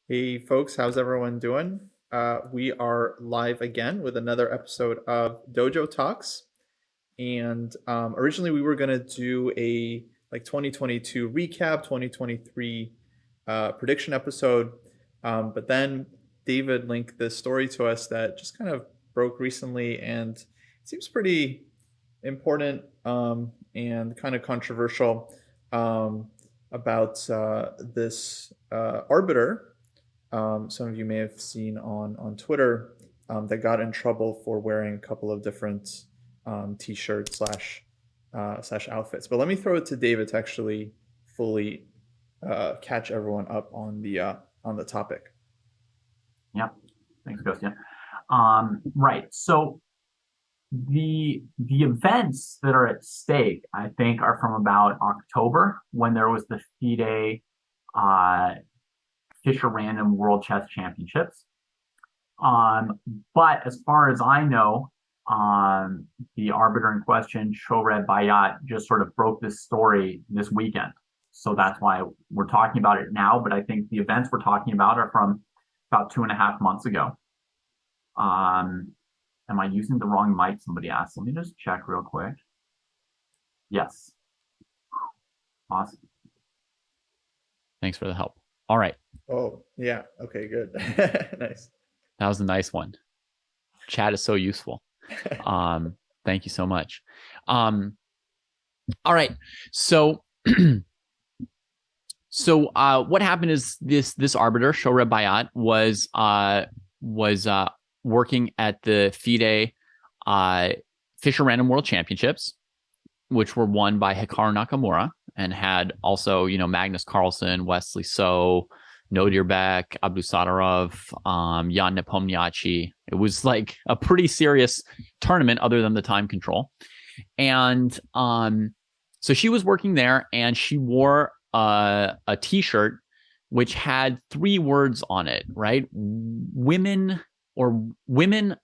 Hey folks, how's everyone doing? We are live again with another episode of Dojo Talks. And originally we were gonna do a 2022 recap, 2023 prediction episode. But then David linked this story to us that just kind of broke recently and seems pretty important and kind of controversial about this arbiter. Some of you may have seen on Twitter that got in trouble for wearing a couple of different t-shirts slash outfits. But let me throw it to David to actually fully catch everyone up on the topic. Yeah, thanks, Kostya. Right. So the events that are at stake, I think, are from about October when there was the FIDE uh, Fisher Random World Chess Championships. But as far as I know, the arbiter in question, Shohreh Bayat, just sort of broke this story this weekend. So that's why we're talking about it now. But I think the events we're talking about are from about 2.5 months ago. Am I using the wrong mic? Somebody asked. Let me just check real quick. Yes. Awesome. Thanks for the help. All right. Oh, yeah. Okay, good. Nice. That was a nice one. Chat is so useful. Thank you so much. All right. So what happened is this arbiter, Shohreh Bayat, was working at the FIDE Fisher Random World Championships, which were won by Hikaru Nakamura, and had also, Magnus Carlsen, Wesley So, Nodirbek, Abdusadarov, Jan Nepomniachtchi. It was like a pretty serious tournament other than the time control. And so she was working there, and she wore a t-shirt which had 3 words on it, right? Women,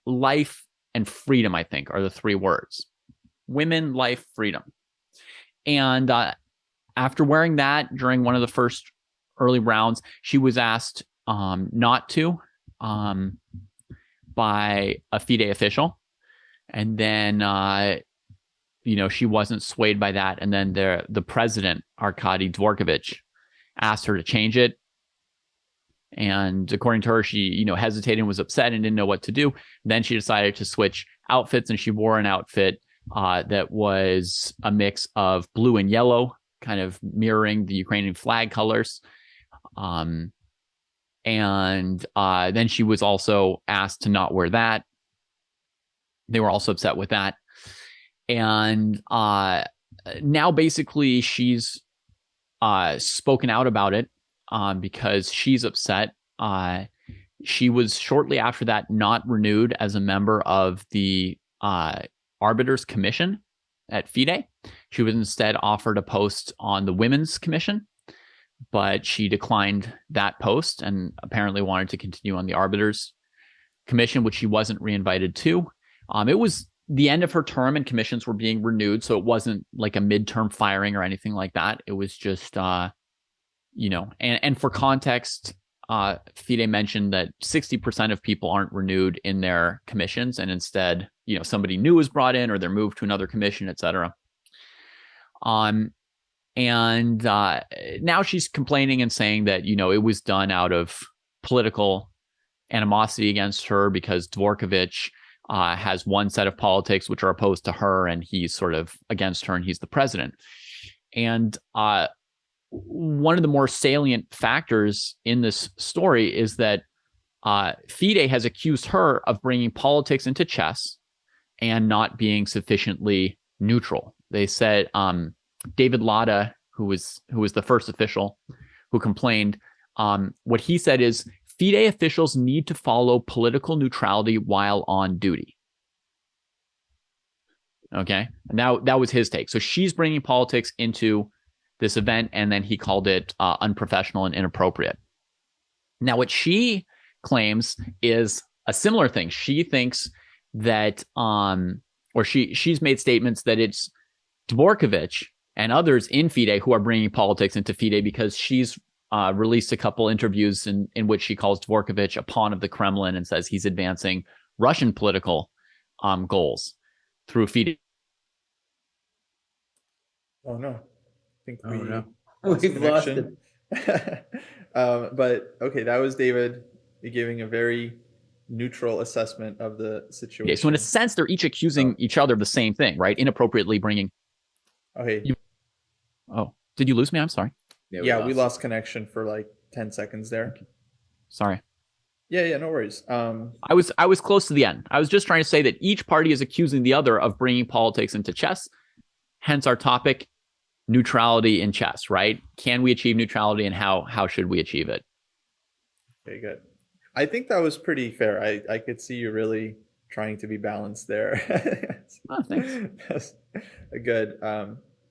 life, and freedom, I think, are the 3 words. Women, life, freedom. And after wearing that during one of the first early rounds, she was asked not to by a FIDE official. And then, she wasn't swayed by that. And then the president, Arkady Dvorkovich, asked her to change it. And according to her, she, hesitated and was upset and didn't know what to do. Then she decided to switch outfits, and she wore an outfit that was a mix of blue and yellow, kind of mirroring the Ukrainian flag colors. And then she was also asked to not wear that. They were also upset with that. And now basically she's spoken out about it because she's upset. She was shortly after that not renewed as a member of the Arbiters Commission at FIDE. She was instead offered a post on the Women's Commission, but she declined that post and apparently wanted to continue on the Arbiters Commission, which she wasn't reinvited to. It was the end of her term and commissions were being renewed, so it wasn't like a midterm firing or anything like that. It was just, and for context, FIDE mentioned that 60% of people aren't renewed in their commissions, and instead, somebody new is brought in or they're moved to another commission, etc. And now she's complaining and saying that, it was done out of political animosity against her because Dvorkovich has one set of politics which are opposed to her, and he's sort of against her, and he's the president. And one of the more salient factors in this story is that FIDE has accused her of bringing politics into chess and not being sufficiently neutral. They said David Latta, who was the first official who complained, what he said is FIDE officials need to follow political neutrality while on duty. Okay, and that was his take. So she's bringing politics into this event, and then he called it unprofessional and inappropriate. Now, what she claims is a similar thing. She thinks that, or she's made statements that it's Dvorkovich and others in FIDE who are bringing politics into FIDE because she's released a couple interviews in which she calls Dvorkovich a pawn of the Kremlin and says he's advancing Russian political goals through FIDE. Oh no, I think We've lost it. But okay, that was David giving a very neutral assessment of the situation. Okay, so in a sense, they're each accusing each other of the same thing, right? Inappropriately bringing. Okay. Oh, did you lose me? I'm sorry. Yeah, we lost connection for like 10 seconds there. Okay. Sorry. Yeah, no worries. I was close to the end. I was just trying to say that each party is accusing the other of bringing politics into chess. Hence our topic, neutrality in chess, right? Can we achieve neutrality, and how should we achieve it? Okay, good. I think that was pretty fair. I could see you really trying to be balanced there. Oh, thanks. That's a good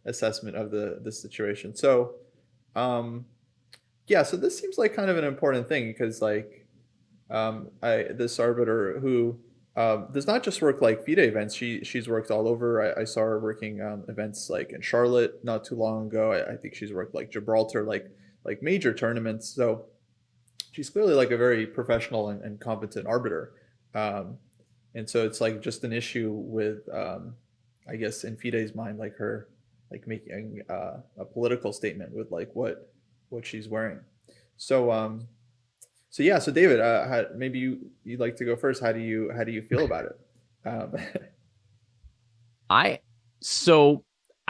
assessment of the situation. So, yeah, so this seems like kind of an important thing because like this arbiter who does not just work like FIDE events. She's worked all over. I saw her working events like in Charlotte not too long ago. I think she's worked like Gibraltar, like major tournaments. So she's clearly like a very professional and competent arbiter. And so it's like just an issue with, I guess in FIDE's mind, like her like making a political statement with like what she's wearing. So so yeah, so David, maybe you'd like to go first. How do you feel about it? I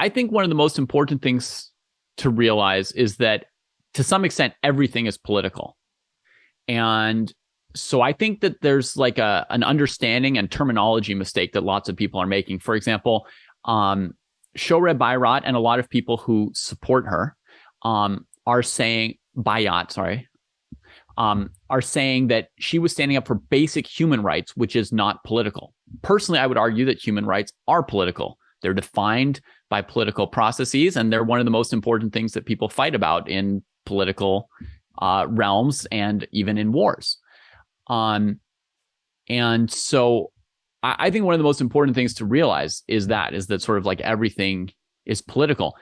think one of the most important things to realize is that to some extent everything is political. And so I think that there's like an understanding and terminology mistake that lots of people are making. For example, Shohreh Bayrat and a lot of people who support her are saying are saying that she was standing up for basic human rights, which is not political. Personally, I would argue that human rights are political. They're defined by political processes, and they're one of the most important things that people fight about in political realms and even in wars. And so I think one of the most important things to realize is that sort of like everything is political.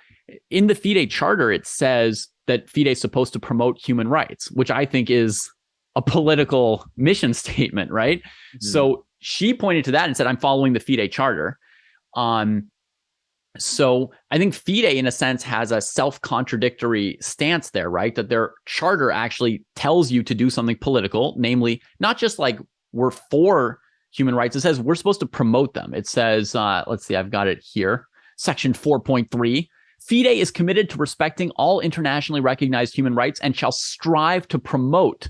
In the FIDE charter, it says that FIDE is supposed to promote human rights, which I think is a political mission statement, right? Mm-hmm. So she pointed to that and said, I'm following the FIDE charter. So I think FIDE, in a sense, has a self-contradictory stance there, right? That their charter actually tells you to do something political, namely, not just like we're for human rights. It says we're supposed to promote them. It says, let's see, I've got it here. Section 4.3. FIDE is committed to respecting all internationally recognized human rights and shall strive to promote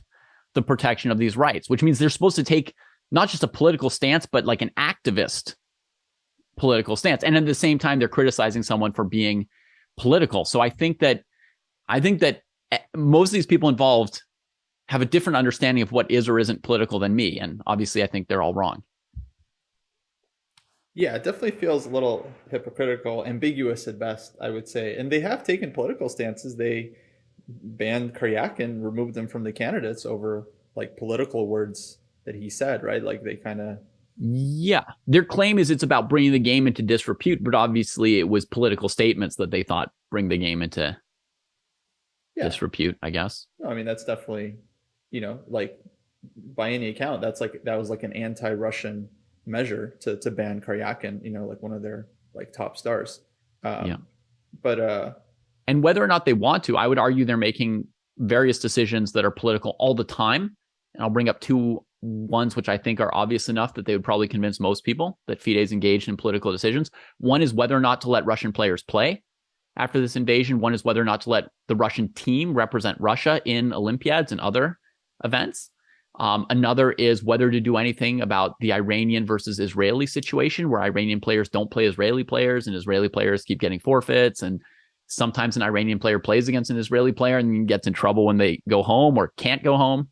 the protection of these rights, which means they're supposed to take not just a political stance, but like an activist political stance. And at the same time, they're criticizing someone for being political. So I think that most of these people involved have a different understanding of what is or isn't political than me. And obviously, I think they're all wrong. Yeah, it definitely feels a little hypocritical, ambiguous at best, I would say. And they have taken political stances. They banned Karyakin, removed them from the candidates over like political words that he said, right? Like they kind of... Yeah, their claim is it's about bringing the game into disrepute, but obviously it was political statements that they thought bring the game into disrepute, I guess. No, I mean, that's definitely, like by any account, that was like an anti-Russian measure to ban Karyakin, like one of their like top stars. But and whether or not they want to, I would argue they're making various decisions that are political all the time. And I'll bring up two ones which I think are obvious enough that they would probably convince most people that FIDE is engaged in political decisions. One is whether or not to let Russian players play after this invasion. One is whether or not to let the Russian team represent Russia in Olympiads and other events. Another is whether to do anything about the Iranian versus Israeli situation, where Iranian players don't play Israeli players and Israeli players keep getting forfeits. And sometimes an Iranian player plays against an Israeli player and gets in trouble when they go home or can't go home.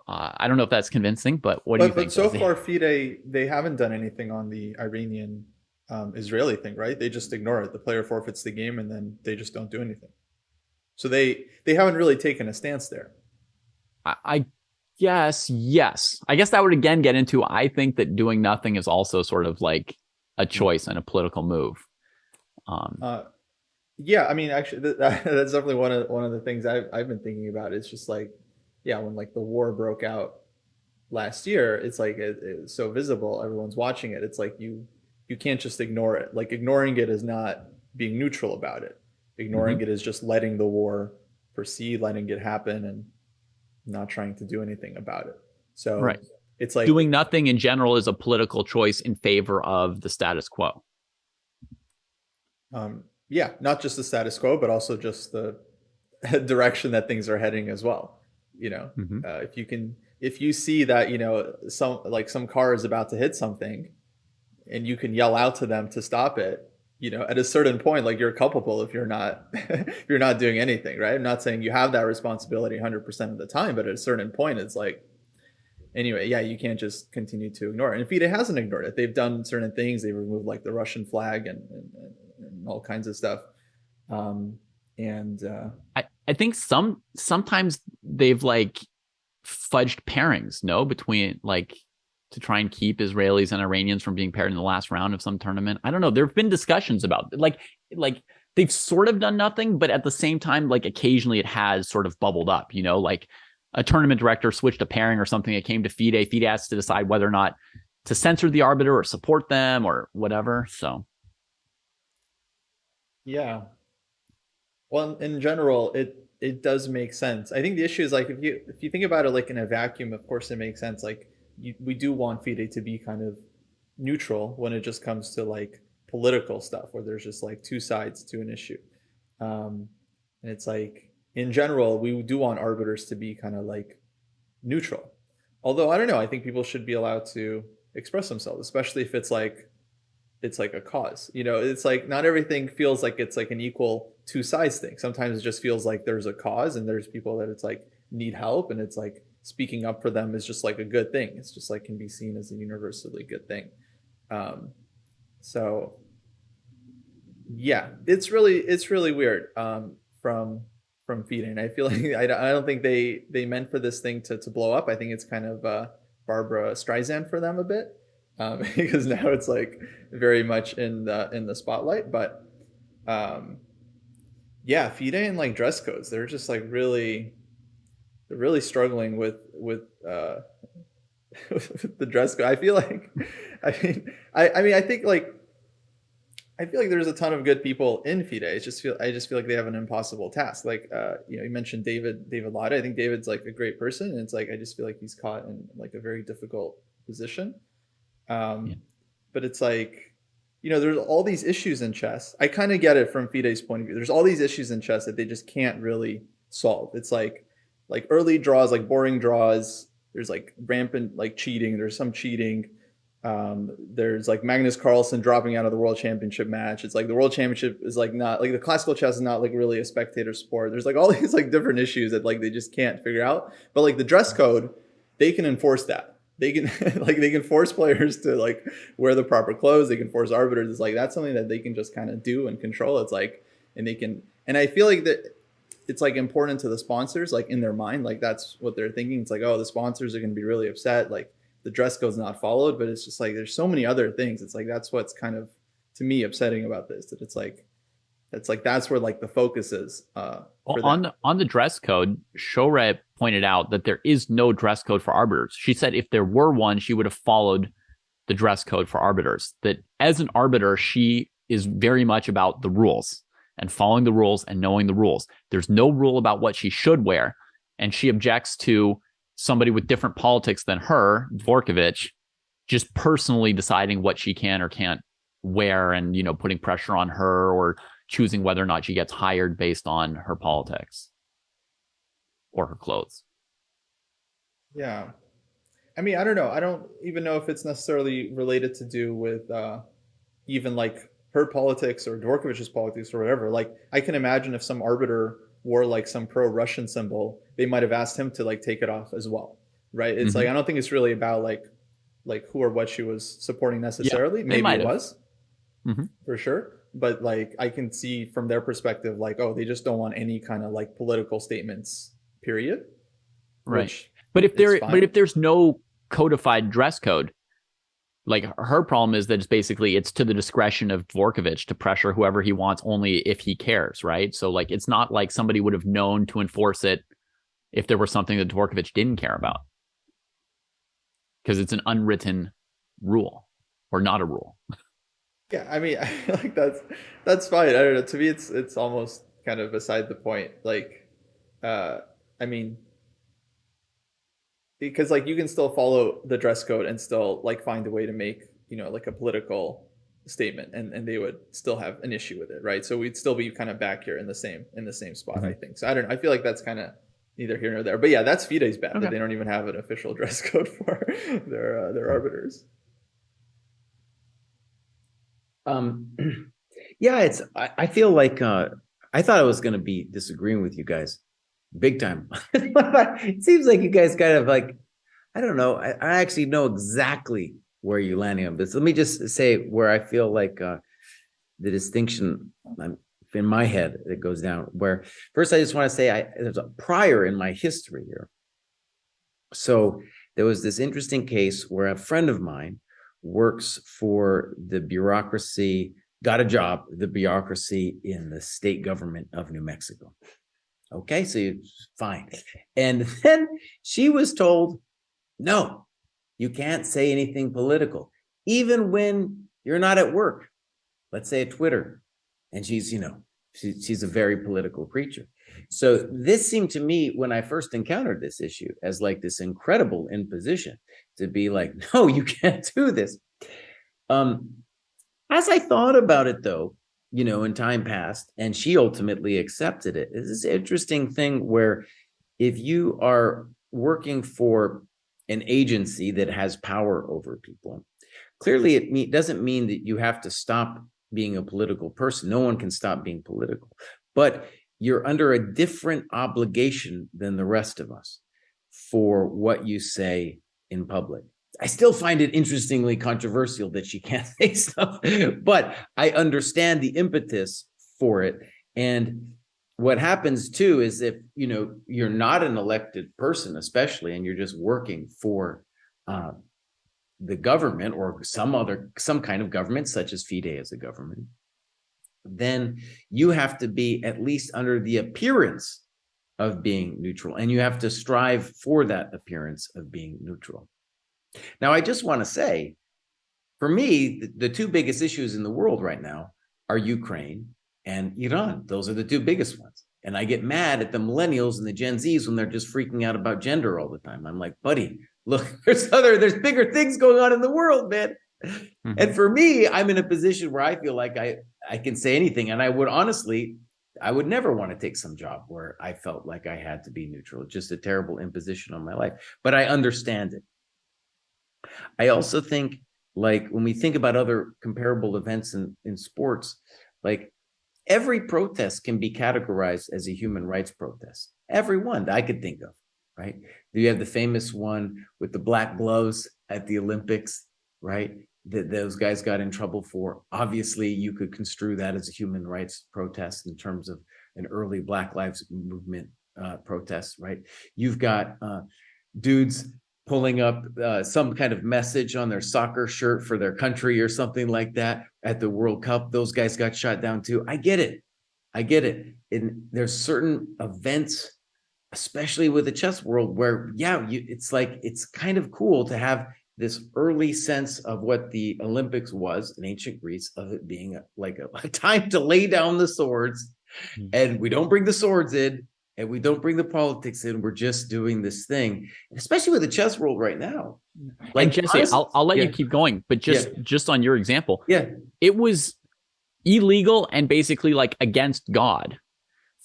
I don't know if that's convincing, but what do you think? But so far, FIDE, they haven't done anything on the Iranian Israeli thing, right? They just ignore it. The player forfeits the game and then they just don't do anything. So they haven't really taken a stance there. I guess, yes. I guess that would again get into, I think that doing nothing is also sort of like a choice and a political move. Yeah, I mean, actually, that's definitely one of the things I've been thinking about. It's just like, yeah, when like the war broke out last year, it's like it's so visible, everyone's watching it. It's like you can't just ignore it. Like ignoring it is not being neutral about it. Ignoring Mhm. it is just letting the war proceed, letting it happen, and not trying to do anything about it. So Right. it's like, Doing nothing in general is a political choice in favor of the status quo. yeah, not just the status quo, but also just the direction that things are heading as well. You know, Mhm. if you see that, you know, some car is about to hit something, and you can yell out to them to stop it, you know, at a certain point, like you're culpable if you're not if you're not doing anything, right? I'm not saying you have that responsibility 100% of the time, but at a certain point, it's like, anyway, yeah, you can't just continue to ignore it. And FIDE hasn't ignored it. They've done certain things. They removed like the Russian flag and all kinds of stuff. Um, and I think sometimes they've like fudged pairings, no, between like to try and keep Israelis and Iranians from being paired in the last round of some tournament. I don't know. There have been discussions about like they've sort of done nothing, but at the same time, like occasionally it has sort of bubbled up, you know, like a tournament director switched a pairing or something that came to FIDE. FIDE has to decide whether or not to censor the arbiter or support them or whatever. So yeah, well, in general, it does make sense. I think the issue is like if you think about it like in a vacuum, of course it makes sense. Like we do want FIDE to be kind of neutral when it just comes to like political stuff, where there's just like two sides to an issue. And it's like in general, we do want arbiters to be kind of like neutral. Although I don't know, I think people should be allowed to express themselves, especially if it's like a cause. You know, it's like not everything feels like it's like an equal two sides thing. Sometimes it just feels like there's a cause and there's people that it's like need help, and it's like speaking up for them is just like a good thing. It's just like can be seen as a universally good thing. Um, so yeah, it's really weird from feeding. I feel like I don't think they meant for this thing to blow up. I think it's kind of Barbara Streisand for them a bit, because now it's like very much in the spotlight. But um, yeah, FIDE and like dress codes, they're really struggling with with the dress code. I feel like, I mean, I feel like there's a ton of good people in FIDE. I just feel like they have an impossible task. Like you know, you mentioned David Latta. I think David's like a great person, and it's like I just feel like he's caught in like a very difficult position. yeah. Um, but it's like, you know, there's all these issues in chess. I kind of get it from FIDE's point of view. There's all these issues in chess that they just can't really solve. It's like early draws, like boring draws. There's like rampant like cheating. There's some cheating. There's like Magnus Carlsen dropping out of the world championship match. It's like the world championship is like not like the classical chess is not like really a spectator sport. There's like all these like different issues that like they just can't figure out. But like the dress code, they can enforce that. They can like they can force players to like wear the proper clothes. They can force arbiters. It's like that's something that they can just kind of do and control. It's like and they can and I feel like that it's like important to the sponsors, like in their mind, like that's what they're thinking. It's like, oh, the sponsors are going to be really upset. Like the dress code's not followed, but it's just like there's so many other things. It's like that's what's kind of to me upsetting about this. That it's like that's where like the focus is. Well, on the dress code, Shore pointed out that there is no dress code for arbiters. She said if there were one, she would have followed the dress code for arbiters. That as an arbiter, she is very much about the rules and following the rules and knowing the rules. There's no rule about what she should wear, and she objects to somebody with different politics than her, Dvorkovich, just personally deciding what she can or can't wear and, you know, putting pressure on her or choosing whether or not she gets hired based on her politics or her clothes. Yeah. I mean, I don't know. I don't even know if it's necessarily related to do with even like her politics or Dvorkovich's politics or whatever. Like, I can imagine if some arbiter wore like some pro-Russian symbol, they might have asked him to like take it off as well, right? It's like I don't think it's really about like who or what she was supporting necessarily. Yeah, maybe it was for sure, but like I can see from their perspective, like oh, they just don't want any kind of like political statements, period. Right. But if there's no codified dress code, Like her problem is that it's basically it's to the discretion of Dvorkovich to pressure whoever he wants only if he cares, right? So like it's not like somebody would have known to enforce it if there was something that Dvorkovich didn't care about. Because it's an unwritten rule or not a rule. Yeah, I mean, I feel like that's fine. I don't know. To me, it's almost kind of beside the point. Like, I mean, because like you can still follow the dress code and still like find a way to make, you know, like a political statement, and they would still have an issue with it, right? So we'd still be kind of back here in the same spot, I think. So I don't know. I feel like that's kind of neither here nor there. But yeah, that's FIDE's bad that they don't even have an official dress code for their arbiters. Yeah, I feel like I thought I was going to be disagreeing with you guys big time. It seems like you guys kind of like, I don't know. I actually know exactly where you're landing on this. Let me just say where I feel like the distinction in my head that goes down. Where first, I just want to say there's a prior in my history here. So there was this interesting case where a friend of mine works for the bureaucracy, got a job, the bureaucracy in the state government of New Mexico. Okay, so you're fine. And then she was told, no, you can't say anything political, even when you're not at work. Let's say at Twitter. And she's, you know, she's a very political creature. So this seemed to me, when I first encountered this issue, as like this incredible imposition to be like, no, you can't do this. As I thought about it, though, you know, in time past, and she ultimately accepted it, is this interesting thing where if you are working for an agency that has power over people, clearly it doesn't mean that you have to stop being a political person. No one can stop being political, but you're under a different obligation than the rest of us for what you say in public. I still find it interestingly controversial that she can't say stuff, but I understand the impetus for it. And what happens too is if, you know, you're not an elected person, especially, and you're just working for the government or some kind of government, such as FIDE as a government, then you have to be at least under the appearance of being neutral, and you have to strive for that appearance of being neutral. Now, I just want to say, for me, the two biggest issues in the world right now are Ukraine and Iran. Those are the two biggest ones. And I get mad at the millennials and the Gen Zs when they're just freaking out about gender all the time. I'm like, buddy, look, there's bigger things going on in the world, man. Mm-hmm. And for me, I'm in a position where I feel like I can say anything. And I would never want to take some job where I felt like I had to be neutral. It's just a terrible imposition on my life. But I understand it. I also think, like, when we think about other comparable events in sports, like every protest can be categorized as a human rights protest. Every one that I could think of, right? You have the famous one with the black gloves at the Olympics, right? That those guys got in trouble for. Obviously, you could construe that as a human rights protest in terms of an early Black Lives Movement protest, right? You've got dudes pulling up some kind of message on their soccer shirt for their country or something like that at the World Cup. Those guys got shot down too. I get it. And there's certain events, especially with the chess world, where, it's kind of cool to have this early sense of what the Olympics was in ancient Greece, of it being a time to lay down the swords. Mm-hmm. And we don't bring the swords in, and we don't bring the politics in. We're just doing this thing, especially with the chess world right now. Like, and Jesse, honestly, I'll let you keep going, but just on your example, it was illegal and basically like against God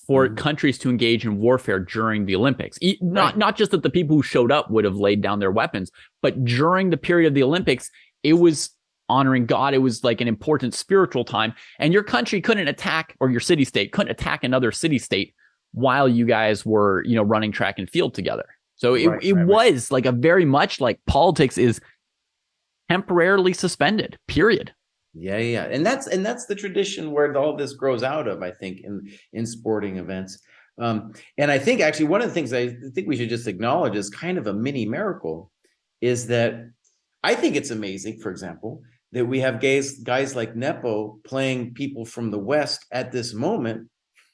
for countries to engage in warfare during the Olympics. Not just that the people who showed up would have laid down their weapons, but during the period of the Olympics, it was honoring God. It was like an important spiritual time, and your country couldn't attack, or your city-state couldn't attack another city-state while you guys were, running track and field together. So it was like a very much like politics is temporarily suspended, period. Yeah. And that's the tradition where all this grows out of, I think, in sporting events. And I think actually one of the things I think we should just acknowledge as kind of a mini miracle is that I think it's amazing, for example, that we have guys like Nepo playing people from the West at this moment,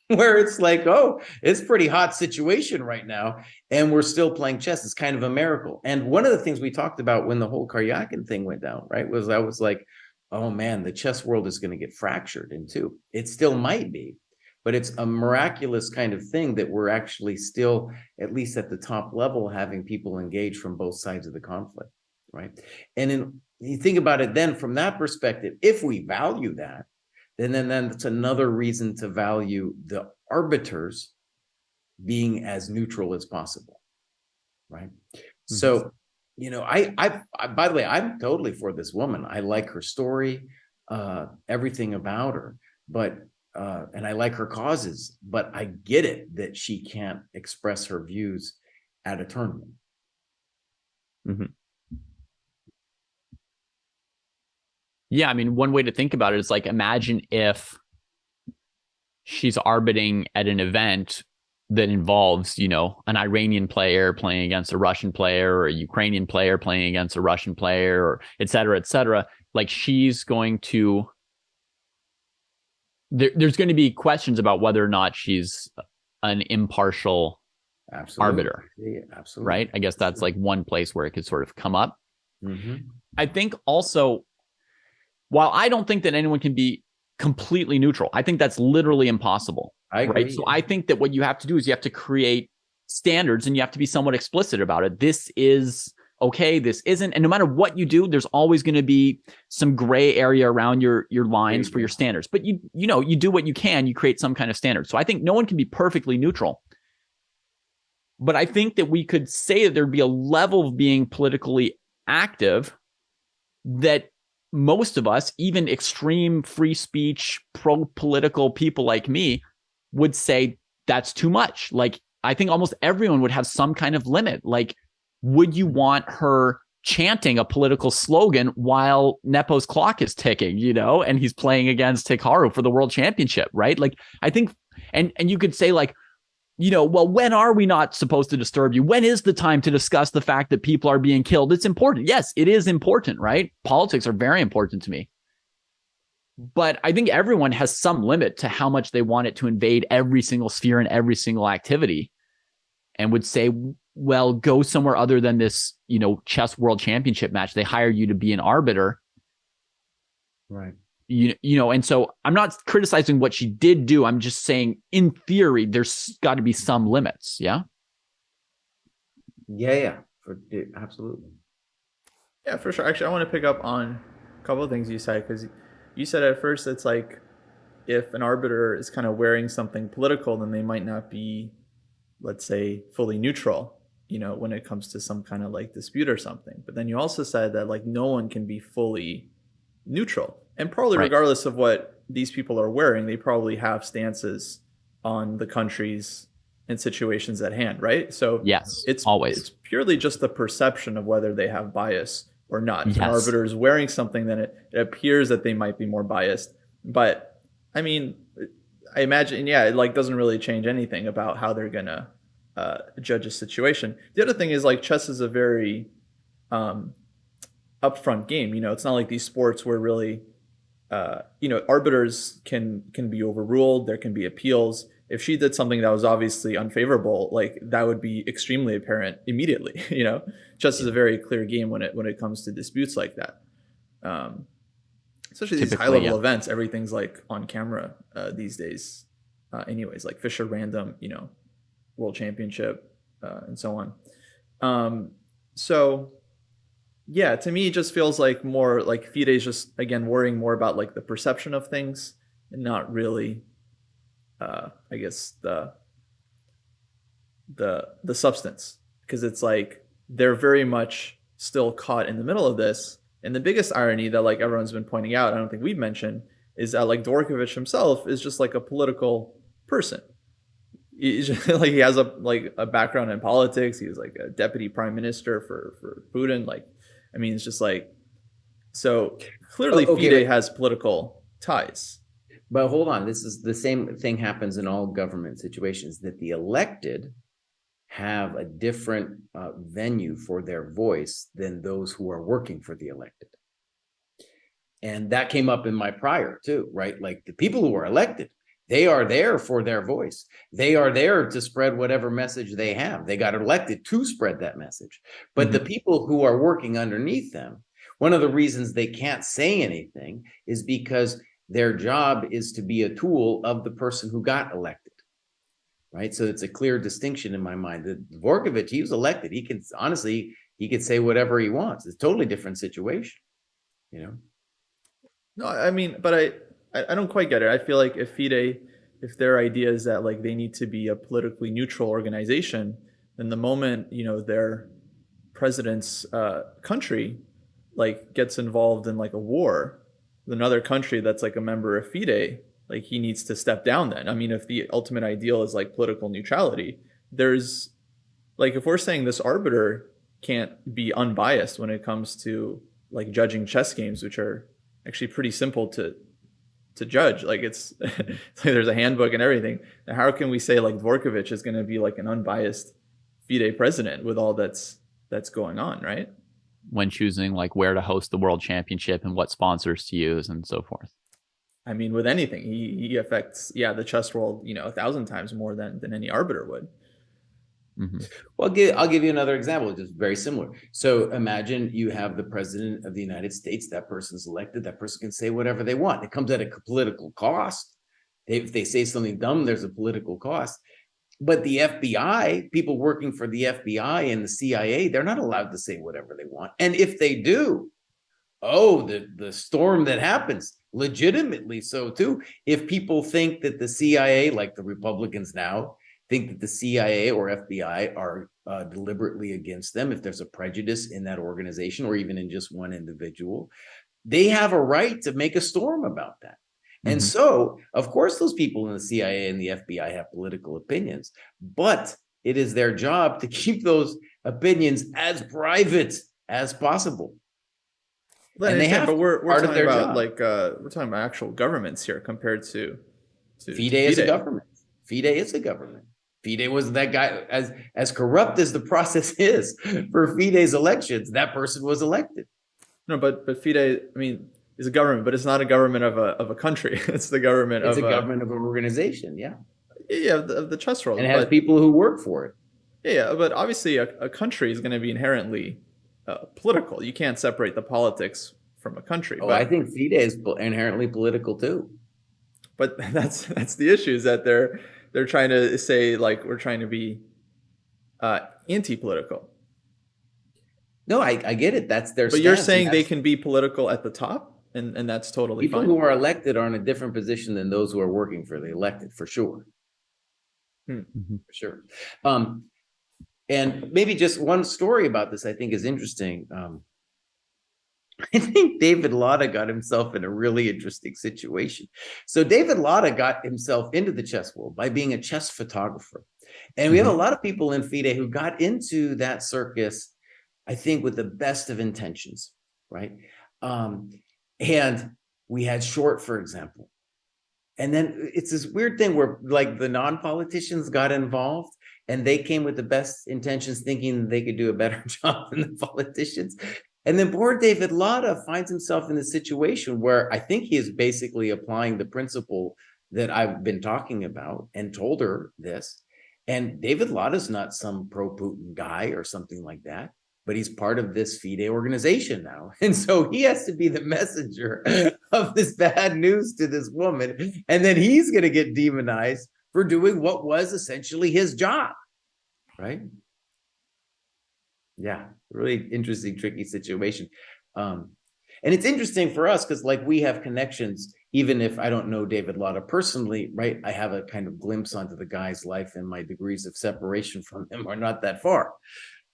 where it's like, oh, it's a pretty hot situation right now, and we're still playing chess. It's kind of a miracle. And one of the things we talked about when the whole Karyakin thing went down, right, was I was like, oh man, the chess world is going to get fractured in two. It still might be, but it's a miraculous kind of thing that we're actually still, at least at the top level, having people engage from both sides of the conflict, right? And then you think about it then from that perspective, if we value that, then that's another reason to value the arbiters being as neutral as possible, right? Mm-hmm. So, you know, I by the way, I'm totally for this woman. I like her story, everything about her, but and I like her causes, but I get it that she can't express her views at a tournament. Mm-hmm. Yeah, I mean, one way to think about it is like, imagine if she's arbiting at an event that involves, you know, an Iranian player playing against a Russian player, or a Ukrainian player playing against a Russian player, or et cetera, et cetera. Like, she's going to, there's going to be questions about whether or not she's an impartial arbiter. Yeah, absolutely. Right? I guess that's like one place where it could sort of come up. Mm-hmm. I think also, while I don't think that anyone can be completely neutral, I think that's literally impossible. I agree. Right? So I think that what you have to do is you have to create standards, and you have to be somewhat explicit about it. This is okay, this isn't. And no matter what you do, there's always going to be some gray area around your lines for your standards. But you know, you do what you can, you create some kind of standard. So I think no one can be perfectly neutral. But I think that we could say that there'd be a level of being politically active that most of us, even extreme free speech, pro-political people like me, would say that's too much. Like, I think almost everyone would have some kind of limit. Like, would you want her chanting a political slogan while Nepo's clock is ticking, you know, and he's playing against Hikaru for the world championship, right? Like, I think, and you could say like, you know, well, when are we not supposed to disturb you? When is the time to discuss the fact that people are being killed? It's important. Yes, it is important, right? Politics are very important to me. But I think everyone has some limit to how much they want it to invade every single sphere and every single activity, and would say, well, go somewhere other than this, you know, chess world championship match. They hire you to be an arbiter. Right. You know, and so I'm not criticizing what she did do. I'm just saying, in theory, there's got to be some limits. Yeah. Yeah. Absolutely. Yeah, for sure. Actually, I want to pick up on a couple of things you said, because you said at first it's like, if an arbiter is kind of wearing something political, then they might not be, let's say, fully neutral, you know, when it comes to some kind of like dispute or something. But then you also said that like no one can be fully neutral. And probably regardless of what these people are wearing, they probably have stances on the countries and situations at hand, right? So yes, it's always purely just the perception of whether they have bias or not. If yes. an arbiter is wearing something, then it appears that they might be more biased. But I mean, I imagine, yeah, it like doesn't really change anything about how they're gonna judge a situation. The other thing is like chess is a very upfront game. You know, it's not like these sports where really you know, arbiters can be overruled. There can be appeals. If she did something that was obviously unfavorable, like that would be extremely apparent immediately. You know, chess is a very clear game when it comes to disputes like that. Especially these high level events, everything's like on camera these days. Anyways, like Fischer Random, you know, World Championship, and so on. So. Yeah, to me, it just feels like more like FIDE is just, again, worrying more about like the perception of things and not really, I guess, the substance. Because it's like they're very much still caught in the middle of this. And the biggest irony that like everyone's been pointing out, I don't think we've mentioned, is that like Dvorkovich himself is just like a political person. He's just, like he has a background in politics. He was like a deputy prime minister for Putin. Like, I mean, it's just like, so clearly FIDE has political ties. But hold on, this is the same thing happens in all government situations, that the elected have a different venue for their voice than those who are working for the elected. And that came up in my prior too, right? Like the people who are elected, they are there for their voice. They are there to spread whatever message they have. They got elected to spread that message. But the people who are working underneath them, one of the reasons they can't say anything is because their job is to be a tool of the person who got elected. Right. So it's a clear distinction in my mind that Dvorkovich, he was elected. He can honestly, he could say whatever he wants. It's a totally different situation, you know? No, I mean, but I don't quite get it. I feel like if FIDE, if their idea is that like they need to be a politically neutral organization, then the moment, you know, their president's country like gets involved in like a war with another country that's like a member of FIDE, like he needs to step down then. I mean, if the ultimate ideal is like political neutrality, there's like, if we're saying this arbiter can't be unbiased when it comes to like judging chess games, which are actually pretty simple to judge, like it's like there's a handbook and everything. Now, how can we say like Dvorkovich is going to be like an unbiased FIDE president with all that's going on, right? When choosing like where to host the world championship and what sponsors to use and so forth. I mean, with anything, he affects, the chess world, 1,000 times more than any arbiter would. Mm-hmm. Well, I'll give you another example, just very similar. So imagine you have the president of the United States. That person's elected. That person can say whatever they want. It comes at a political cost. If they say something dumb, there's a political cost. But the FBI, people working for the FBI and the CIA, they're not allowed to say whatever they want. And if they do, the storm that happens, legitimately so too. If people think that the CIA, like the Republicans now, think that the CIA or FBI are deliberately against them, if there's a prejudice in that organization or even in just one individual, they have a right to make a storm about that. Mm-hmm. And so, of course, those people in the CIA and the FBI have political opinions, but it is their job to keep those opinions as private as possible. And they have, but we're talking about we're talking about actual governments here compared to FIDE is a government. FIDE is a government. FIDE was that guy, as corrupt as the process is for FIDE's elections, that person was elected. No, but FIDE, I mean, is a government, but it's not a government of a country. It's the government of a government of an organization. Yeah. Yeah, of the chess world. And it has people who work for it. Yeah, but obviously a country is going to be inherently political. You can't separate the politics from a country. I think FIDE is inherently political too. But that's the issue, is that they're trying to say like we're trying to be anti-political. No, I get it. That's their. But you're saying they can be political at the top, and that's totally fine. People who are elected are in a different position than those who are working for the elected, for sure. Mm-hmm. For sure. And maybe just one story about this I think is interesting. I think David Latta got himself in a really interesting situation. So David Latta got himself into the chess world by being a chess photographer. And we have a lot of people in FIDE who got into that circus, I think, with the best of intentions, right? And we had Short, for example. And then it's this weird thing where like the non-politicians got involved and they came with the best intentions thinking they could do a better job than the politicians. And then poor David Latta finds himself in a situation where I think he is basically applying the principle that I've been talking about and told her this. And David Latta's not some pro-Putin guy or something like that, but he's part of this FIDE organization now. And so he has to be the messenger of this bad news to this woman. And then he's going to get demonized for doing what was essentially his job, right? Yeah, really interesting, tricky situation. And it's interesting for us because like we have connections, even if I don't know David Latta personally, right? I have a kind of glimpse onto the guy's life and my degrees of separation from him are not that far,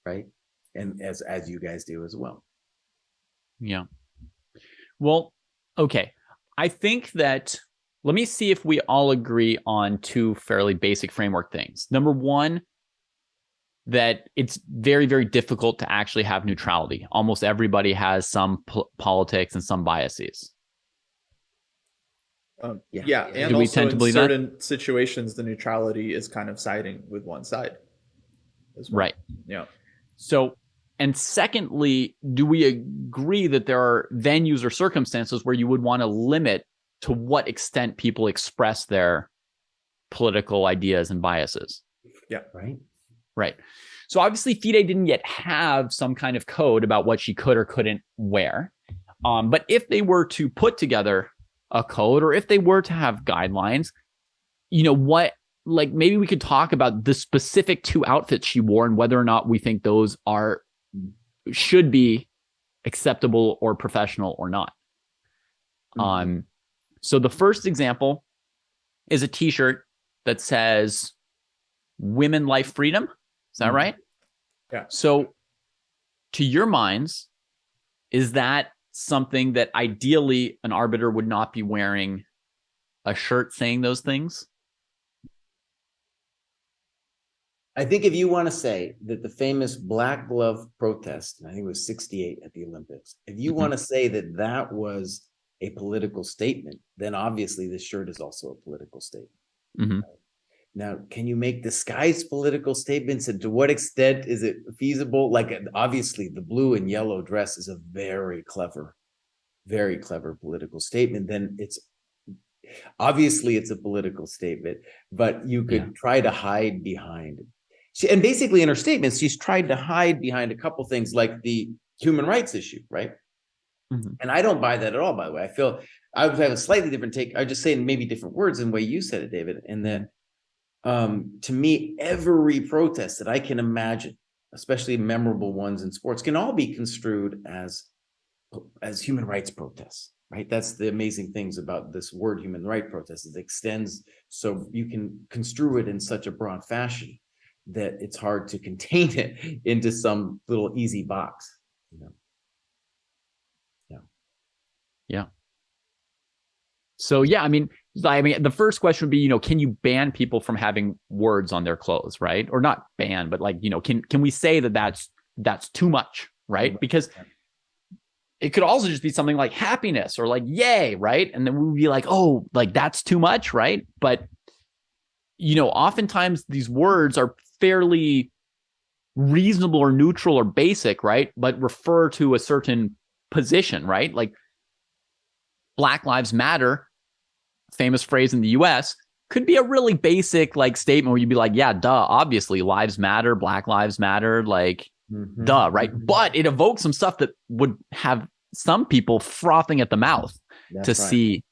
right? And as you guys do as well. Yeah. Well, okay. I think that, let me see if we all agree on two fairly basic framework things. Number one, that it's very, very difficult to actually have neutrality. Almost everybody has some politics and some biases. Yeah. And do we also tend to in believe certain situations, the neutrality is kind of siding with one side. as well. Right. Yeah. So, and secondly, do we agree that there are venues or circumstances where you would want to limit to what extent people express their political ideas and biases? Yeah. Right. Right. So obviously FIDE didn't yet have some kind of code about what she could or couldn't wear. But if they were to put together a code, or if they were to have guidelines, what, like, maybe we could talk about the specific 2 outfits she wore and whether or not we think those should be acceptable or professional or not. So the first example is a t-shirt that says "Women, Life, Freedom." Is that right? Yeah. So to your minds, is that something that ideally an arbiter would not be wearing a shirt saying those things? I think if you want to say that the famous black glove protest, I think it was 68 at the Olympics, if you want to say that that was a political statement, then obviously this shirt is also a political statement. Mm-hmm. Now, can you make disguised political statements, and to what extent is it feasible? Like, obviously the blue and yellow dress is a very clever political statement. Then it's obviously it's a political statement, but you could try to hide behind it. And basically in her statements, she's tried to hide behind a couple things like the human rights issue, right? Mm-hmm. And I don't buy that at all, by the way. I feel I would have a slightly different take. I just say in maybe different words in the way you said it, David. And then to me, every protest that I can imagine, especially memorable ones in sports, can all be construed as human rights protests, right? That's the amazing things about this word human rights protest. It extends, so you can construe it in such a broad fashion that it's hard to contain it into some little easy box. Yeah. So I mean, the first question would be, can you ban people from having words on their clothes, right? Or not ban, but like, can we say that that's too much, right? Because it could also just be something like happiness or like yay, right? And then we would be like, oh, like that's too much, right? But oftentimes these words are fairly reasonable or neutral or basic, right? But refer to a certain position, right? Like Black Lives Matter, famous phrase in the US, could be a really basic like statement where you'd be like, yeah, duh, obviously lives matter, Black Lives Matter, like duh, right? But it evokes some stuff that would have some people frothing at the mouth to see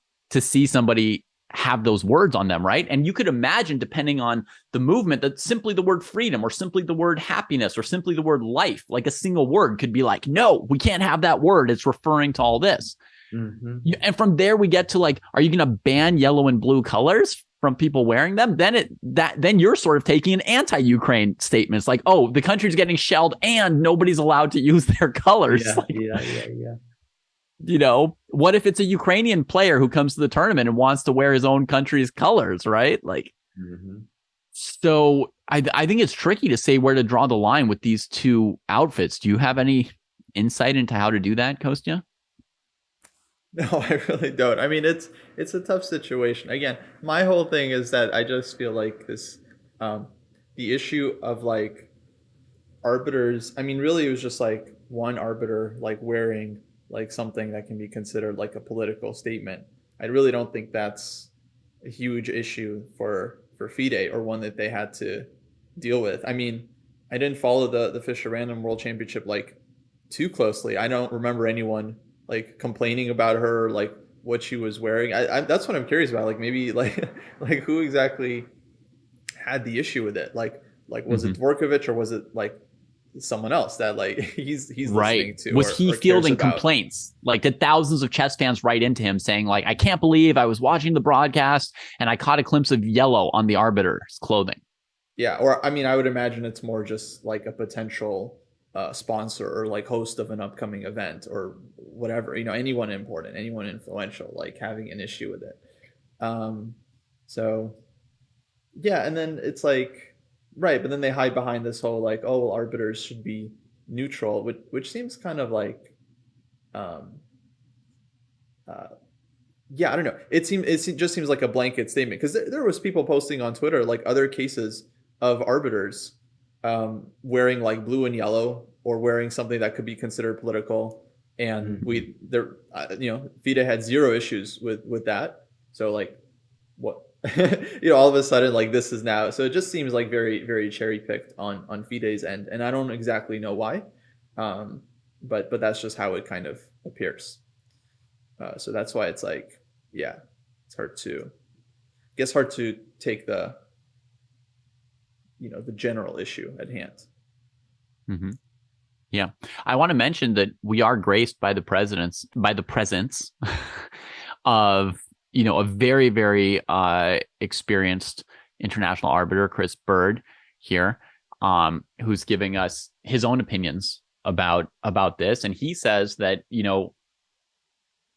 somebody have those words on them, right? And you could imagine, depending on the movement, that simply the word freedom or simply the word happiness or simply the word life, like a single word could be like, no, we can't have that word. It's referring to all this. And from there we get to like, are you going to ban yellow and blue colors from people wearing them? Then you're sort of taking an anti-Ukraine statement. It's like, oh, the country's getting shelled and nobody's allowed to use their colors. What if it's a Ukrainian player who comes to the tournament and wants to wear his own country's colors, right? Like, so I think it's tricky to say where to draw the line with these 2 outfits. Do you have any insight into how to do that, Kostya? No, I really don't. I mean, it's a tough situation. Again, my whole thing is that I just feel like this, the issue of like arbiters. I mean, really, it was just like one arbiter like wearing like something that can be considered like a political statement. I really don't think that's a huge issue for FIDE or one that they had to deal with. I mean, I didn't follow the Fischer Random World Championship like too closely. I don't remember anyone like complaining about her, like what she was wearing. I that's what I'm curious about. Like maybe like who exactly had the issue with it? Like was it Dvorkovich or was it like someone else that like he's right. listening to? Was he fielding complaints? Like did thousands of chess fans write into him saying like, I can't believe I was watching the broadcast and I caught a glimpse of yellow on the arbiter's clothing? Yeah, or I mean, I would imagine it's more just like a potential sponsor or like host of an upcoming event or whatever, anyone important, anyone influential, like having an issue with it. So yeah, and then it's like, right, but then they hide behind this whole like, oh, well, arbiters should be neutral, which seems kind of like, yeah, I don't know. It just seems like a blanket statement because there was people posting on Twitter like other cases of arbiters wearing like blue and yellow or wearing something that could be considered political. And FIDE had zero issues with that. So like, what all of a sudden, like, this is now, so it just seems like very, very cherry picked on FIDE's end, and I don't exactly know why, but that's just how it kind of appears. So that's why it's like, yeah, it's hard to take the the general issue at hand. Mm-hmm. Yeah, I want to mention that we are graced by the presence of a very, very experienced international arbiter, Chris Bird here, who's giving us his own opinions about this. And he says that,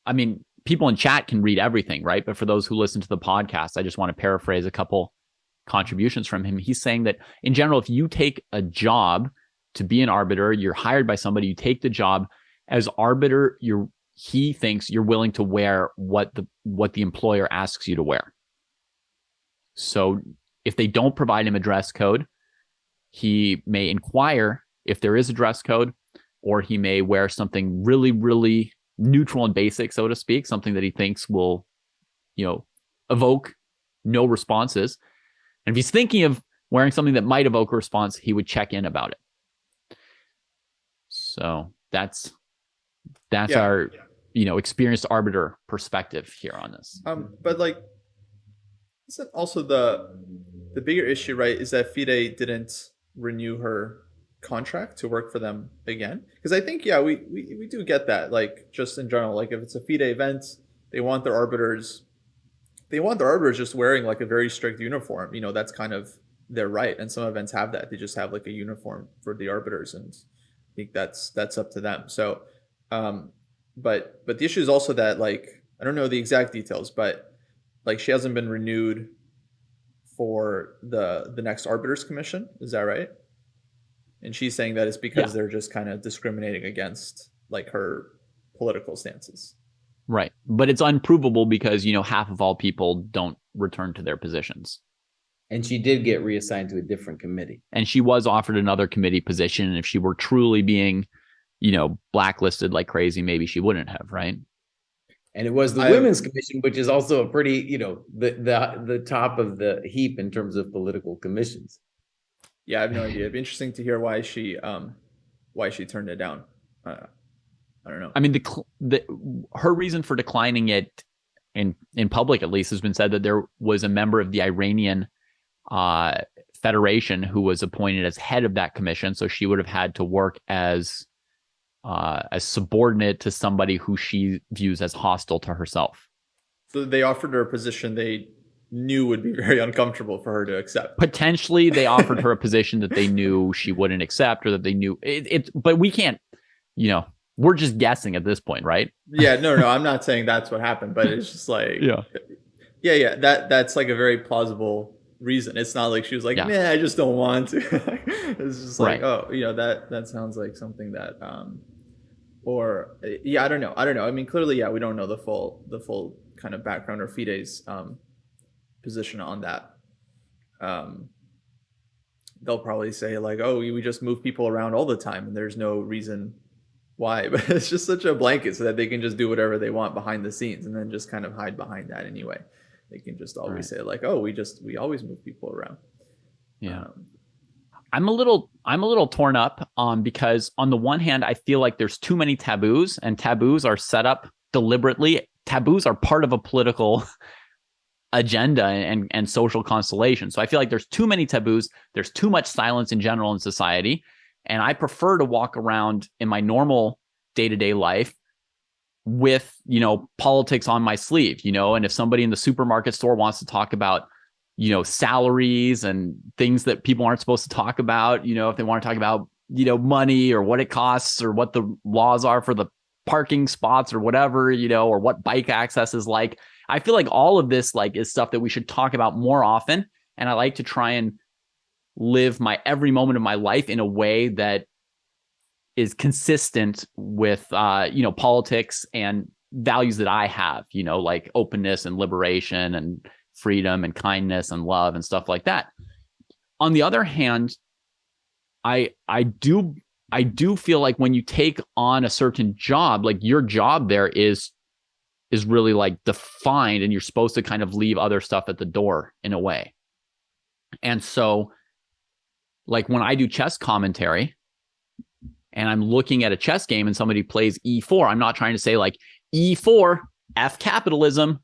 I mean, people in chat can read everything, right? But for those who listen to the podcast, I just want to paraphrase a couple contributions from him. He's saying that in general, if you take a job to be an arbiter, you're hired by somebody, you take the job as arbiter, he thinks you're willing to wear what the employer asks you to wear. So if they don't provide him a dress code, he may inquire if there is a dress code, or he may wear something really, really neutral and basic, so to speak, something that he thinks will, evoke no responses. And if he's thinking of wearing something that might evoke a response, he would check in about it. So that's our experienced arbiter perspective here on this. But like, isn't also the bigger issue, right, is that FIDE didn't renew her contract to work for them again? Because I think, yeah, we do get that, like, just in general, like, if it's a FIDE event, they want their arbiters just wearing like a very strict uniform. That's kind of their right, and some events have that. They just have like a uniform for the arbiters, and I think that's up to them. So but the issue is also that, like, I don't know the exact details, but like, she hasn't been renewed for the next arbiters commission. Is that right? And she's saying that it's because they're just kind of discriminating against like her political stances. Right. But it's unprovable because, half of all people don't return to their positions. And she did get reassigned to a different committee. And she was offered another committee position. And if she were truly being, blacklisted like crazy, maybe she wouldn't have, right? And it was the Women's Commission, which is also a pretty, the top of the heap in terms of political commissions. Yeah, I have no idea. It'd be interesting to hear why she turned it down. I don't know. I mean, her reason for declining it in public, at least, has been said that there was a member of the Iranian Federation who was appointed as head of that commission, so she would have had to work as subordinate to somebody who she views as hostile to herself. So they offered her a position they knew would be very uncomfortable for her to accept. Potentially, they offered her a position that they knew she wouldn't accept, or that they knew it. But we can't, we're just guessing at this point, right? Yeah, no, I'm not saying that's what happened, but it's just like, yeah. That's like a very plausible reason. It's not like she was like, nah, I just don't want to. It's just like, oh, that sounds like something that, I don't know. I mean, clearly, we don't know the full kind of background or FIDE's position on that. They'll probably say like, oh, we just move people around all the time, and there's no reason why, but it's just such a blanket so that they can just do whatever they want behind the scenes, and then just kind of hide behind that anyway. They can just always say like, oh, we always move people around. Yeah. I'm a little torn up because on the one hand, I feel like there's too many taboos, and taboos are set up deliberately. Taboos are part of a political agenda and social constellation. So I feel like there's too many taboos. There's too much silence in general in society. And I prefer to walk around in my normal day-to-day life with, politics on my sleeve, and if somebody in the supermarket store wants to talk about, salaries and things that people aren't supposed to talk about, if they want to talk about, money or what it costs or what the laws are for the parking spots or whatever, or what bike access is like. I feel like all of this is stuff that we should talk about more often. And I like to try and live my every moment of my life in a way that is consistent with, politics and values that I have, like openness and liberation and freedom and kindness and love and stuff like that. On the other hand, I do feel like when you take on a certain job, like your job there is really like defined, and you're supposed to kind of leave other stuff at the door in a way. And so like when I do chess commentary and I'm looking at a chess game and somebody plays E4, I'm not trying to say like E4, F capitalism,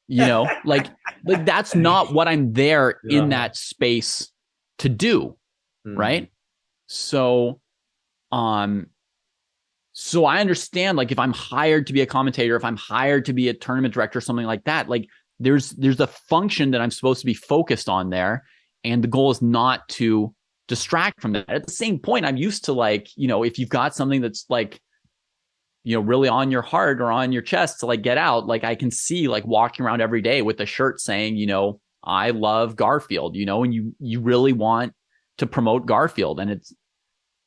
you know, like that's not what I'm there in that space to do. Right. So I understand, like, if I'm hired to be a commentator, if I'm hired to be a tournament director, something like that, like there's a function that I'm supposed to be focused on there. And the goal is not to distract from that. At the same point, I'm used to, like, you know, if you've got something that's like, you know, really on your heart or on your chest to like get out, like I can see like walking around every day with a shirt saying, you know, I love Garfield, you know, and you really want to promote Garfield, and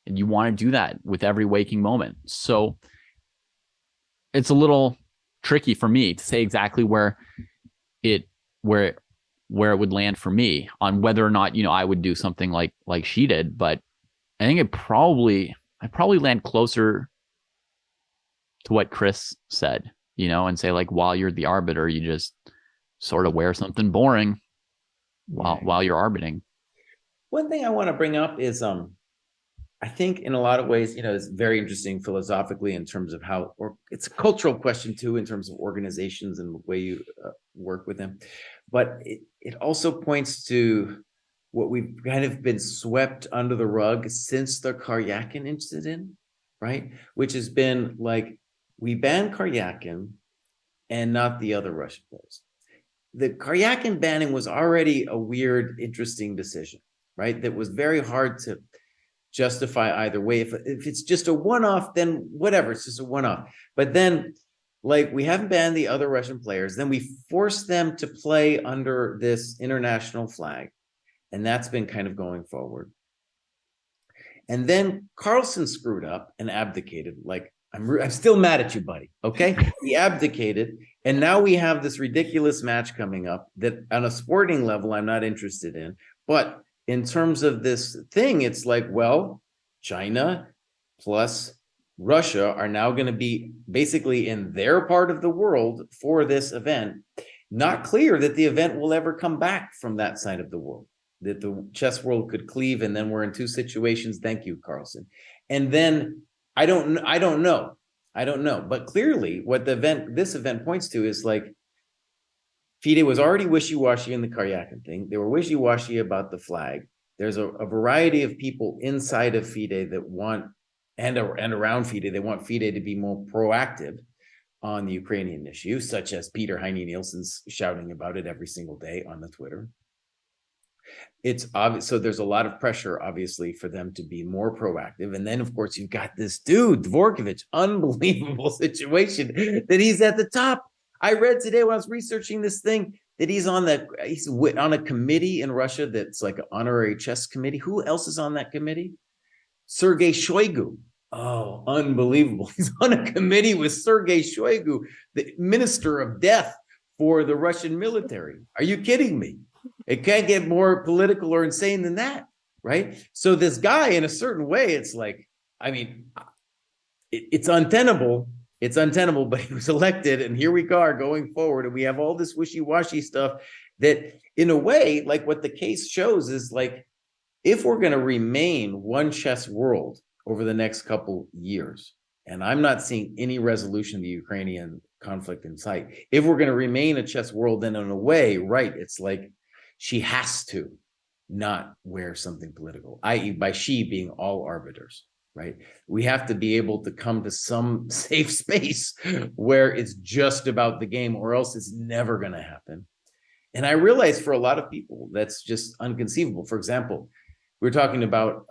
you want to do that with every waking moment. So it's a little tricky for me to say exactly where it would land for me on whether or not, you know, I would do something like she did. But I think I'd probably land closer to what Chris said, you know, and say like, while you're the arbiter, you just sort of wear something boring while you're arbiting. One thing I want to bring up is, I think in a lot of ways, you know, it's very interesting philosophically in terms of how, or it's a cultural question too, in terms of organizations and the way you work with them. But it also points to what we've kind of been swept under the rug since the Karyakin incident, right? Which has been like, we banned Karyakin and not the other Russian players. The Karyakin banning was already a weird, interesting decision, right? That was very hard to justify either way. If it's just a one-off, then whatever, it's just a one-off. But then, like, we haven't banned the other Russian players, then we forced them to play under this international flag, and that's been kind of going forward. And then Carlsen screwed up and abdicated. Like, I'm still mad at you, buddy. Okay, he abdicated, and now we have this ridiculous match coming up that, on a sporting level, I'm not interested in, but in terms of this thing, it's like, well, China plus Russia are now going to be basically in their part of the world for this event. Not clear that the event will ever come back from that side of the world, that the chess world could cleave, and then we're in two situations. Thank you, Carlsen. And then I don't know. But clearly what this event points to is like, FIDE was already wishy-washy in the Karyakin thing. They were wishy-washy about the flag. There's a variety of people inside of FIDE that want, and around FIDE, they want FIDE to be more proactive on the Ukrainian issue, such as Peter Heine Nielsen's shouting about it every single day on the Twitter. It's obvious. So there's a lot of pressure, obviously, for them to be more proactive. And then, of course, you've got this dude, Dvorkovich, unbelievable situation that he's at the top. I read today when I was researching this thing that he's on a committee in Russia that's like an honorary chess committee. Who else is on that committee? Sergei Shoigu. Oh, unbelievable. He's on a committee with Sergei Shoigu, the minister of death for the Russian military. Are you kidding me? It can't get more political or insane than that, right? So this guy, in a certain way, it's like, I mean, it's untenable. It's untenable, but he was elected, and here we are going forward, and we have all this wishy-washy stuff that, in a way, like what the case shows is like, if we're going to remain one chess world over the next couple years, and I'm not seeing any resolution of the Ukrainian conflict in sight, if we're going to remain a chess world, then in a way, right, it's like she has to not wear something political, i.e. by she being all arbiters. Right? We have to be able to come to some safe space where it's just about the game, or else it's never going to happen. And I realize for a lot of people, that's just inconceivable. For example, we're talking about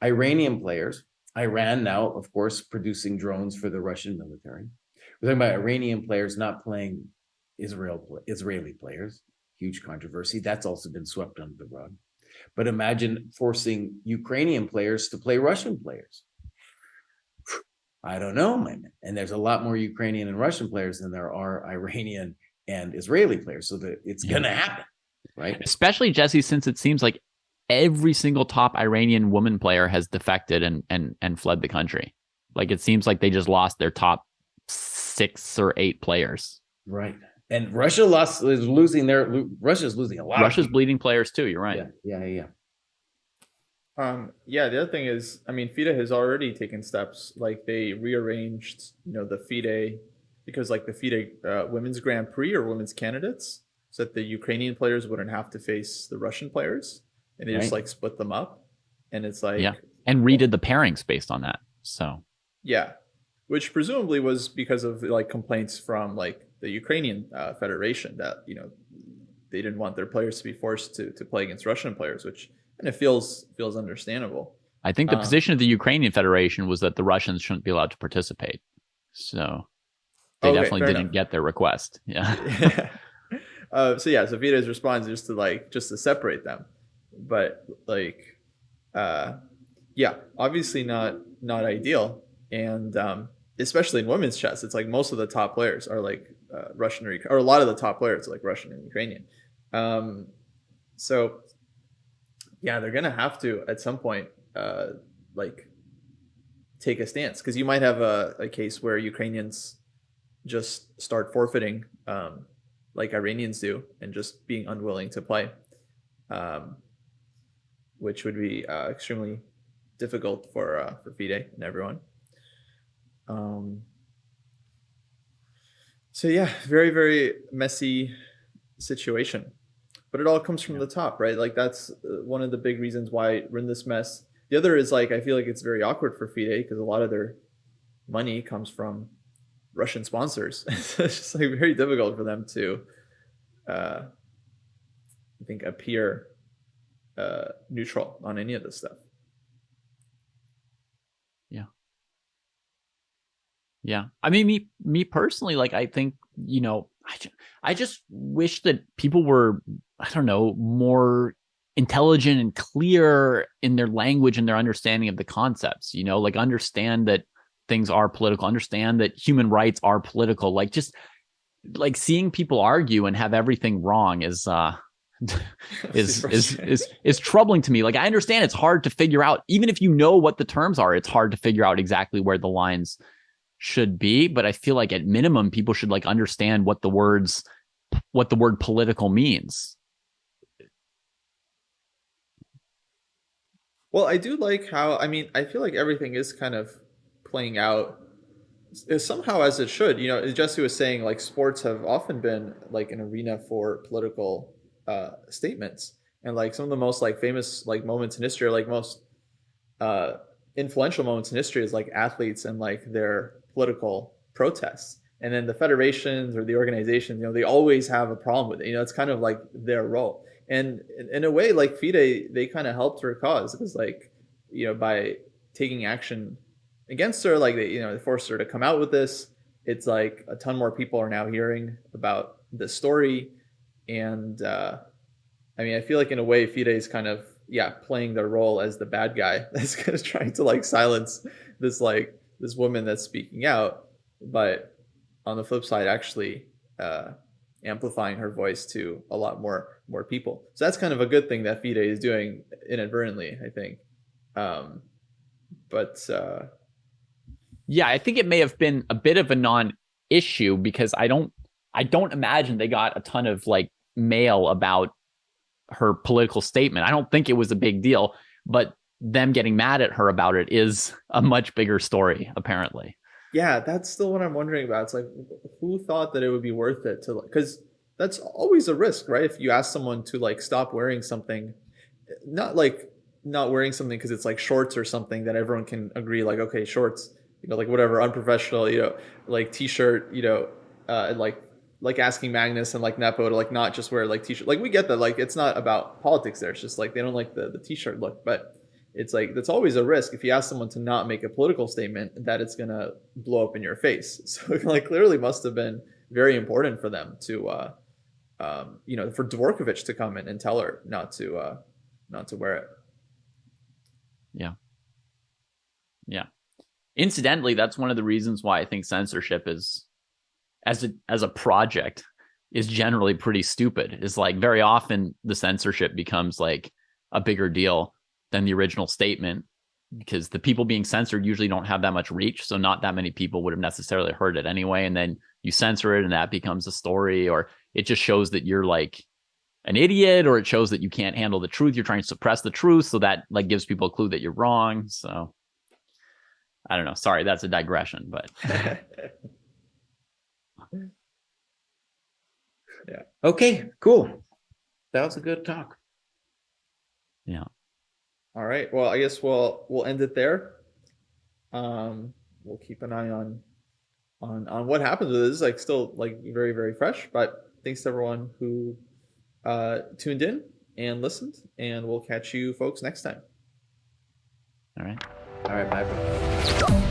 Iranian players. Iran now, of course, producing drones for the Russian military. We're talking about Iranian players not playing Israeli players. Huge controversy. That's also been swept under the rug. But imagine forcing Ukrainian players to play Russian players. I don't know, man. And there's a lot more Ukrainian and Russian players than there are Iranian and Israeli players. So that it's going to happen, right? Especially, Jesse, since it seems like every single top Iranian woman player has defected and fled the country. Like, it seems like they just lost their top 6 or 8 players. Right. And Russia's losing a lot. Russia's bleeding players too. You're right. Yeah. Yeah, the other thing is, I mean, FIDE has already taken steps. Like, they rearranged, the FIDE, because like the FIDE women's Grand Prix or women's candidates, so that the Ukrainian players wouldn't have to face the Russian players, and they just like split them up, and it's like, and redid the pairings based on that. So which presumably was because of like complaints from like the Ukrainian federation that they didn't want their players to be forced to play against Russian players, which kind of feels understandable. I think the position of the Ukrainian federation was that the Russians shouldn't be allowed to participate. So they definitely didn't get their request. Yeah. So FIDE's response is to separate them, but like, obviously not ideal, and especially in women's chess, it's like most of the top players are like Russian or a lot of the top players are like Russian and Ukrainian. So they're gonna have to at some point like take a stance, because you might have a case where Ukrainians just start forfeiting like Iranians do, and just being unwilling to play, which would be extremely difficult for FIDE and everyone. Very, very messy situation, but it all comes from the top, right? Like, that's one of the big reasons why we're in this mess. The other is like, I feel like it's very awkward for FIDE because a lot of their money comes from Russian sponsors. It's just like very difficult for them to, I think, appear neutral on any of this stuff. Yeah. I mean, me personally, like, I think, I just wish that people were, I don't know, more intelligent and clear in their language and their understanding of the concepts, like understand that things are political, understand that human rights are political. Like, just like seeing people argue and have everything wrong is troubling to me. Like, I understand it's hard to figure out, even if you know what the terms are, it's hard to figure out exactly where the lines should be. But I feel like at minimum, people should like understand what the word political means. Well, I do like how, I mean, I feel like everything is kind of playing out somehow as it should. As Jesse was saying, like, sports have often been like an arena for political statements, and like some of the most like famous like moments in history, or like most influential moments in history, is like athletes and like their political protests. And then the federations or the organizations, they always have a problem with it. It's kind of like their role. And in a way, like FIDE, they kind of helped her cause. It was like, by taking action against her, like they forced her to come out with this. It's like a ton more people are now hearing about this story. And I mean, I feel like in a way, FIDE is kind of, playing their role as the bad guy that's kind of trying to like silence this woman that's speaking out, but on the flip side, actually amplifying her voice to a lot more people. So that's kind of a good thing that FIDE is doing inadvertently, I think. I think it may have been a bit of a non-issue, because I don't imagine they got a ton of like mail about her political statement. I don't think it was a big deal, but them getting mad at her about it is a much bigger story, apparently. Yeah, that's still what I'm wondering about. It's like, who thought that it would be worth it to, because that's always a risk, right? If you ask someone to like stop wearing something, not wearing something because it's like shorts or something that everyone can agree, like, okay, shorts, like whatever, unprofessional, like t-shirt, and like asking Magnus and like Nepo to like not just wear like t-shirt. Like, we get that, like, it's not about politics there. It's just like they don't like the t-shirt look, but it's like, that's always a risk if you ask someone to not make a political statement, that it's going to blow up in your face. So like, clearly must have been very important for them to, for Dvorkovich to come in and tell her not to wear it. Yeah. Yeah. Incidentally, that's one of the reasons why I think censorship is, as a project, is generally pretty stupid. Is like, very often the censorship becomes like a bigger deal than the original statement, because the people being censored usually don't have that much reach. So not that many people would have necessarily heard it anyway. And then you censor it and that becomes a story, or it just shows that you're like an idiot, or it shows that you can't handle the truth. You're trying to suppress the truth. So that like gives people a clue that you're wrong. So I don't know. Sorry, that's a digression, but Yeah. Okay, cool. That was a good talk. yeah. All right. Well, I guess we'll end it there. We'll keep an eye on what happens with this. It's like still like very, very fresh. But thanks to everyone who tuned in and listened, and we'll catch you folks next time. All right. All right, bye.